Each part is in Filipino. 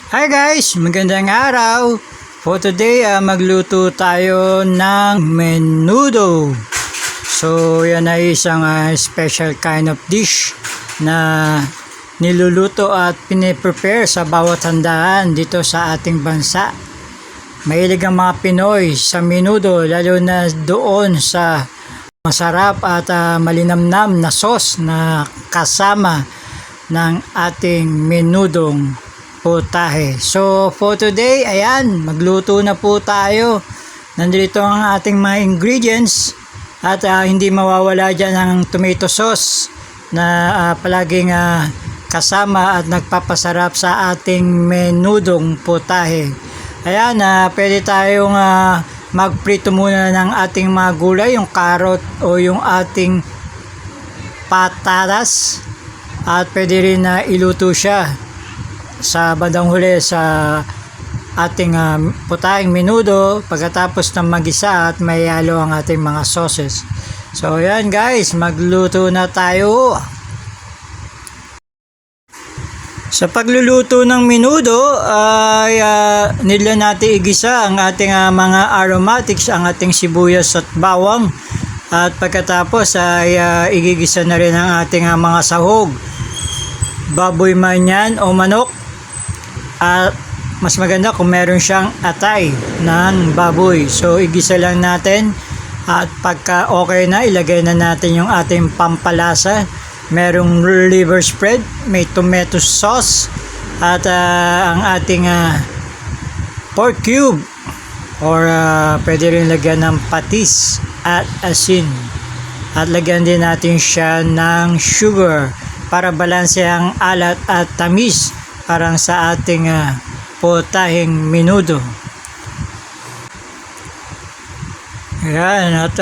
Hi guys! Magandang araw! For today, magluto tayo ng menudo. So, yan ay isang special kind of dish na niluluto at piniprepare sa bawat handaan dito sa ating bansa. Mahilig ang mga Pinoy sa menudo, lalo na doon sa masarap at malinamnam na sauce na kasama ng ating menudong potahe. So for today, ayan, magluto na po tayo. Nandito ang ating mga ingredients at hindi mawawala dyan ang tomato sauce na palaging kasama at nagpapasarap sa ating menudong potahe. Ayan, pwede tayong magprito muna ng ating mga gulay, yung carrot o yung ating patatas, at pwede rin iluto siya sa bandang huli sa ating putaheng menudo pagkatapos ng magisa at may halo ang ating mga sauces. So yan guys, magluto na tayo. Sa pagluluto ng menudo ay nila natin igisa ang ating mga aromatics, ang ating sibuyas at bawang, at pagkatapos ay igigisa na rin ang ating mga sahog, baboy man yan o manok. At mas maganda kung meron siyang atay ng baboy. So igisa lang natin at pagka okay na, ilagay na natin yung ating pampalasa. Merong liver spread, may tomato sauce, at ang ating pork cube, or pwede rin lagyan ng patis at asin. At lagyan din natin siya ng sugar para balanse ang alat at tamis parang sa ating potaheng menudo. Ayan, at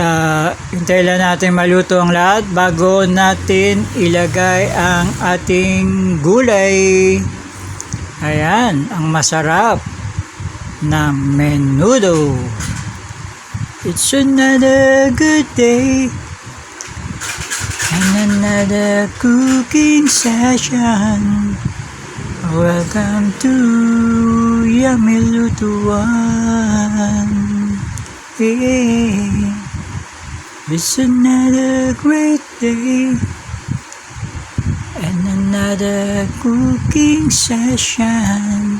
hintayin lang natin maluto ang lahat bago natin ilagay ang ating gulay. Ayan, ang masarap na menudo. It's another good day and another cooking session. Welcome to Yummy Lutuan. Yeah. It's another great day and another cooking session.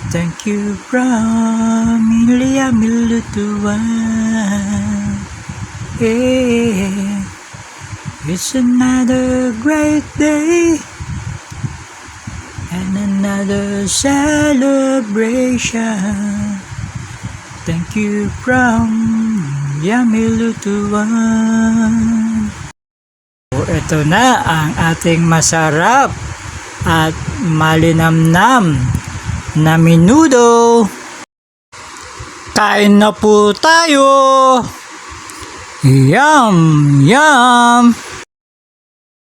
Thank you from Yummy Lutuan. Yeah. It's another great day and another celebration. Thank you from Yummy Lutuan. So, ito na ang ating masarap at malinamnam na menudo. Kain na po tayo. Yum! Yum!